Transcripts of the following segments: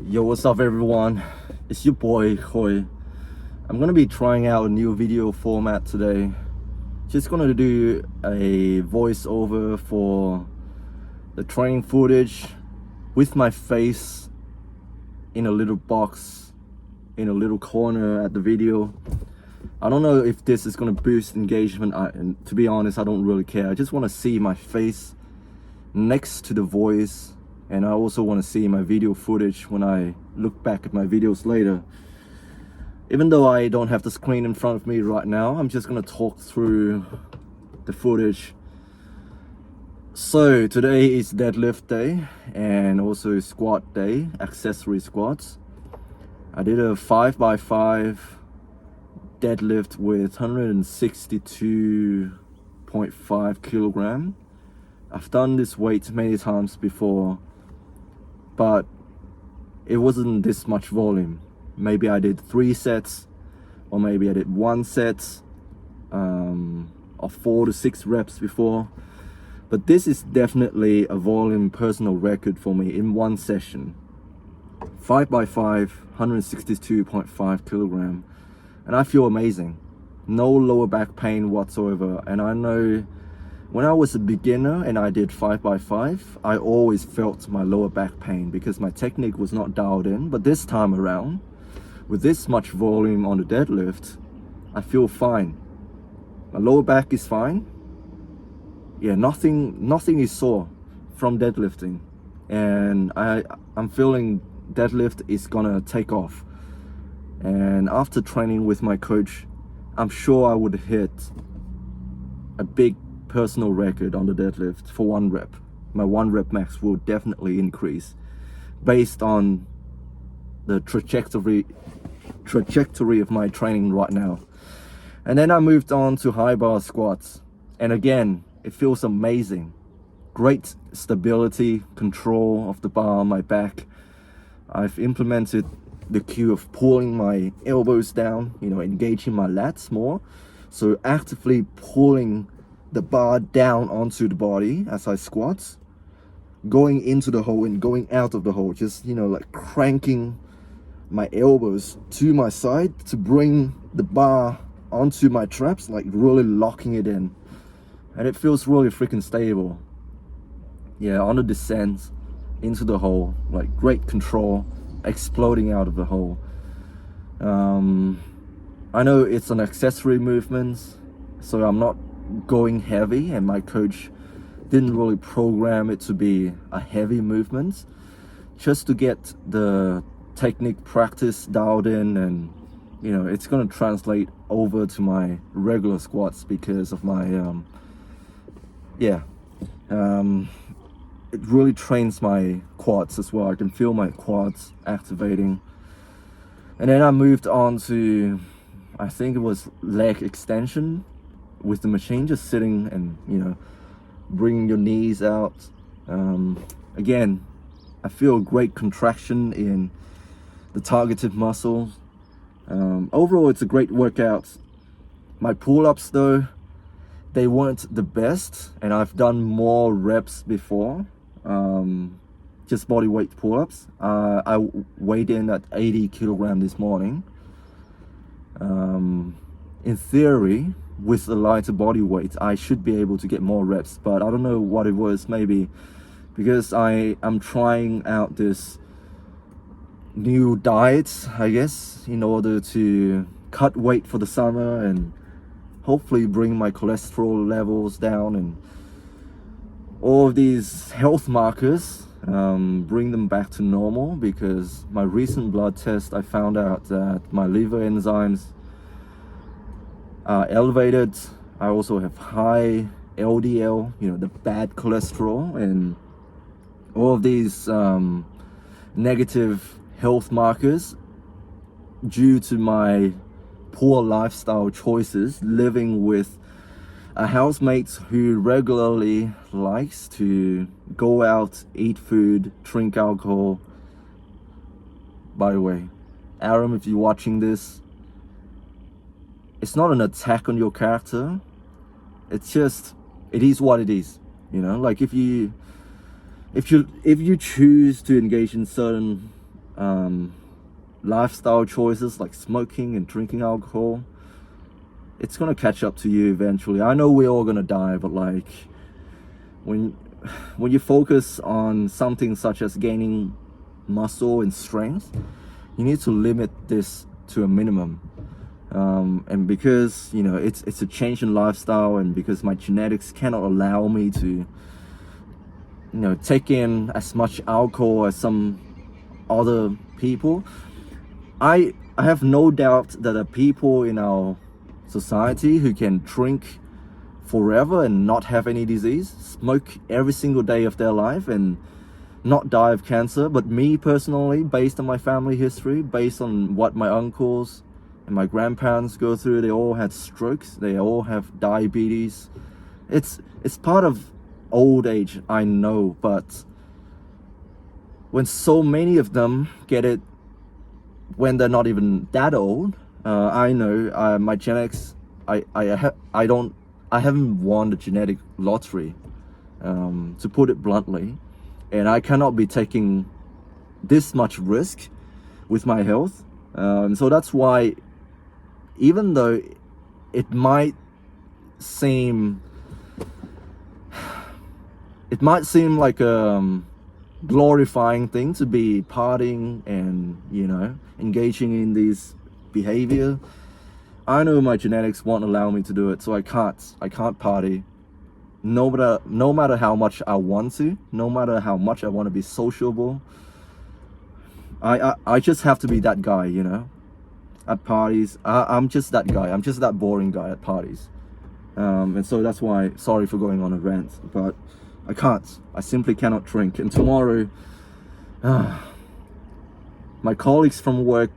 Yo, what's up everyone? It's your boy Khoi. I'm gonna be trying out a new video format today. Just gonna do a voiceover for the training footage with my face in a little box in a little corner at the video. I don't know if this is gonna boost engagement. And to be honest, I don't really care. I just want to see my face next to the voice, and I also want to see my video footage when I look back at my videos later. Even though I don't have the screen in front of me right now, I'm just gonna talk through the footage. So today is deadlift day and also squat day, accessory squats. I did a 5x5 deadlift with 162.5 kilogram. I've done this weight many times before, but it wasn't this much volume. Maybe I did 3 sets, or maybe I did 1 set of 4 to 6 reps before. But this is definitely a volume personal record for me in one session. 5x5, 162.5 kilogram, and I feel amazing. No lower back pain whatsoever. And I know when I was a beginner and I did 5x5, I always felt my lower back pain because my technique was not dialed in. But this time around, with this much volume on the deadlift, I feel fine. My lower back is fine. Yeah, nothing is sore from deadlifting. And I'm feeling deadlift is gonna take off. And after training with my coach, I'm sure I would hit a big personal record on the deadlift for 1 rep. My 1 rep max will definitely increase based on the trajectory of my training right now. And then I moved on to high bar squats, and again, it feels amazing. Great stability, control of the bar on my back. I've implemented the cue of pulling my elbows down, engaging my lats more. So actively pulling the bar down onto the body as I squat, going into the hole and going out of the hole, just like cranking my elbows to my side to bring the bar onto my traps, like really locking it in. And it feels really freaking stable. Yeah, on the descent into the hole, like great control, exploding out of the hole. I know it's an accessory movement, so I'm not going heavy, and my coach didn't really program it to be a heavy movement, just to get the technique practice dialed in. And it's going to translate over to my regular squats because of my it really trains my quads as well. I can feel my quads activating. And then I moved on to, I think it was leg extension with the machine, just sitting and bringing your knees out. Again, I feel great contraction in the targeted muscles. Overall, it's a great workout. My pull-ups though, they weren't the best, and I've done more reps before. Just body weight pull-ups. I weighed in at 80 kilogram this morning. In theory, with a lighter body weight, I should be able to get more reps, but I don't know what it was. Maybe because I'm trying out this new diet, I guess, in order to cut weight for the summer and hopefully bring my cholesterol levels down and all of these health markers, bring them back to normal. Because my recent blood test, I found out that my liver enzymes are elevated. I also have high LDL, the bad cholesterol, and all of these negative health markers due to my poor lifestyle choices, living with a housemate who regularly likes to go out, eat food, drink alcohol. By the way, Aram, if you're watching this, it's not an attack on your character. It's just, it is what it is. Like if you choose to engage in certain lifestyle choices like smoking and drinking alcohol, it's gonna catch up to you eventually. I know we're all gonna die, but like when you focus on something such as gaining muscle and strength, you need to limit this to a minimum. And because it's a change in lifestyle, and because my genetics cannot allow me to take in as much alcohol as some other people, I have no doubt that there are people in our society who can drink forever and not have any disease, smoke every single day of their life and not die of cancer. But me personally, based on my family history, based on what my uncles and my grandparents go through, they all had strokes, they all have diabetes. It's part of old age, I know, but when so many of them get it when they're not even that old, I know my genetics, I haven't won the genetic lottery, to put it bluntly, and I cannot be taking this much risk with my health. So that's why, even though it might seem like a glorifying thing to be partying and engaging in these behavior, I know my genetics won't allow me to do it, so I can't party. No matter how much I want to, no matter how much I want to be sociable, I just have to be that guy, at parties. I'm just that guy. I'm just that boring guy at parties. And so that's why, sorry for going on a rant, but I simply cannot drink. And tomorrow, my colleagues from work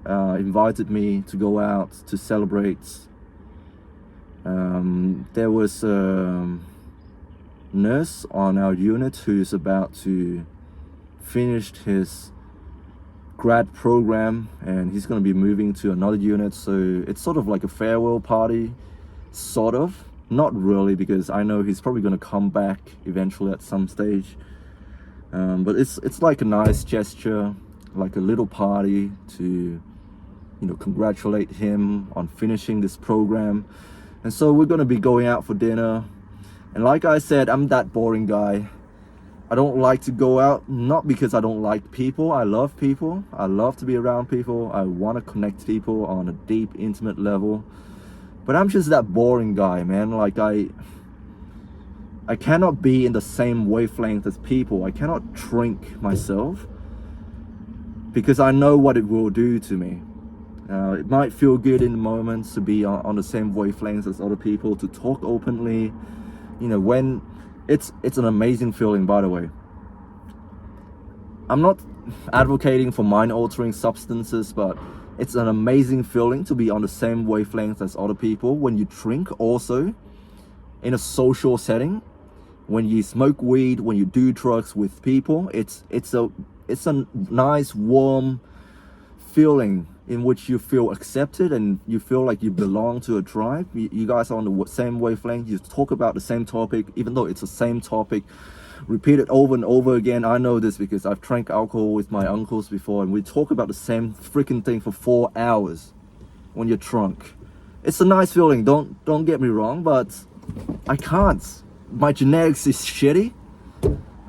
invited me to go out to celebrate. There was a nurse on our unit who's about to finish his grad program, and he's going to be moving to another unit, so it's sort of like a farewell party, sort of. Not really, because I know he's probably going to come back eventually at some stage, but it's like a nice gesture, like a little party to congratulate him on finishing this program. And so we're going to be going out for dinner, and like I said, I'm that boring guy. I don't like to go out, not because I don't like people. I love people. I love to be around people. I want to connect people on a deep, intimate level. But I'm just that boring guy, man. Like I cannot be in the same wavelength as people. I cannot drink myself because I know what it will do to me. It might feel good in the moment to be on the same wavelength as other people, to talk openly, when it's an amazing feeling, by the way. I'm not advocating for mind-altering substances, but it's an amazing feeling to be on the same wavelength as other people when you drink, also in a social setting, when you smoke weed, when you do drugs with people. It's a nice, warm feeling in which you feel accepted and you feel like you belong to a tribe. You guys are on the same wavelength. You talk about the same topic, even though it's the same topic, repeat it over and over again. I know this because I've drank alcohol with my uncles before, and we talk about the same freaking thing for 4 hours when you're drunk. It's a nice feeling, don't get me wrong, but I can't. My genetics is shitty.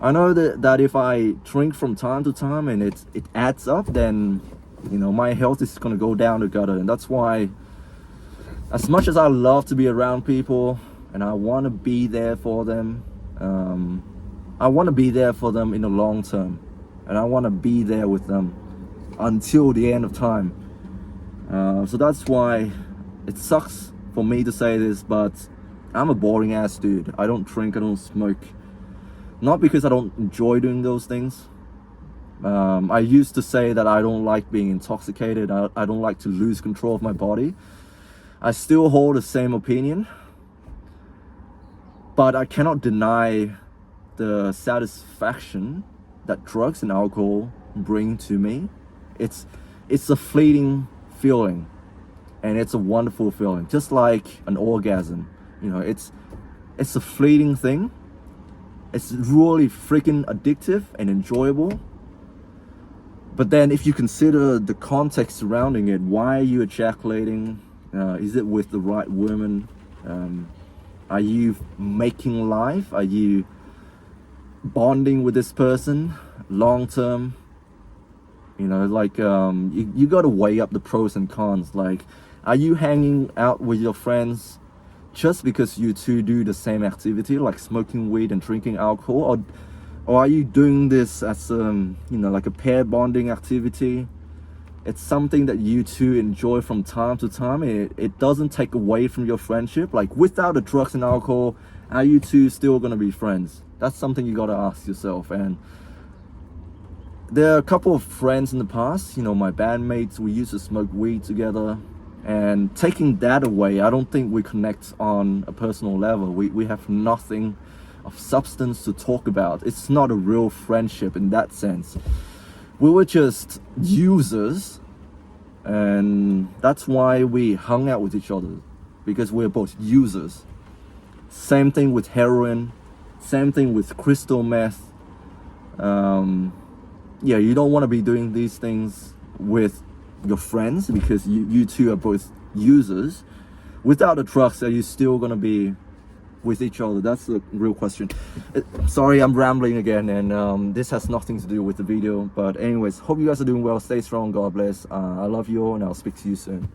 I know that if I drink from time to time and it adds up, then my health is gonna go down the gutter. And that's why, as much as I love to be around people and I want to be there for them, I want to be there for them in the long term, and I want to be there with them until the end of time. So that's why it sucks for me to say this, but I'm a boring ass dude. I don't drink, I don't smoke. Not because I don't enjoy doing those things. I used to say that I don't like being intoxicated. I don't like to lose control of my body. I still hold the same opinion, but I cannot deny the satisfaction that drugs and alcohol bring to me. It's a fleeting feeling, and it's a wonderful feeling, just like an orgasm. It's a fleeting thing. It's really freaking addictive and enjoyable, But then if you consider the context surrounding it, why are you ejaculating? Is it with the right woman? Are you making life? Are you bonding with this person long term? You know, like you got to weigh up the pros and cons. Like, are you hanging out with your friends just because you two do the same activity, like smoking weed and drinking alcohol, or are you doing this as you know, like a pair bonding activity? It's something that you two enjoy from time to time. It doesn't take away from your friendship. Like, without the drugs and alcohol, are you two still gonna be friends? That's something you gotta ask yourself. And there are a couple of friends in the past, you know, my bandmates, we used to smoke weed together. And taking that away, I don't think we connect on a personal level. We have nothing of substance to talk about. It's not a real friendship in that sense. We were just users, and that's why we hung out with each other, because we're both users. Same thing with heroin, same thing with crystal meth. Yeah, you don't want to be doing these things with your friends because you two are both users. Without the drugs, are you still gonna be with each other? That's the real question. Sorry, I'm rambling again, and this has nothing to do with the video. But anyways, hope you guys are doing well. Stay strong. God bless. I love you all, and I'll speak to you soon.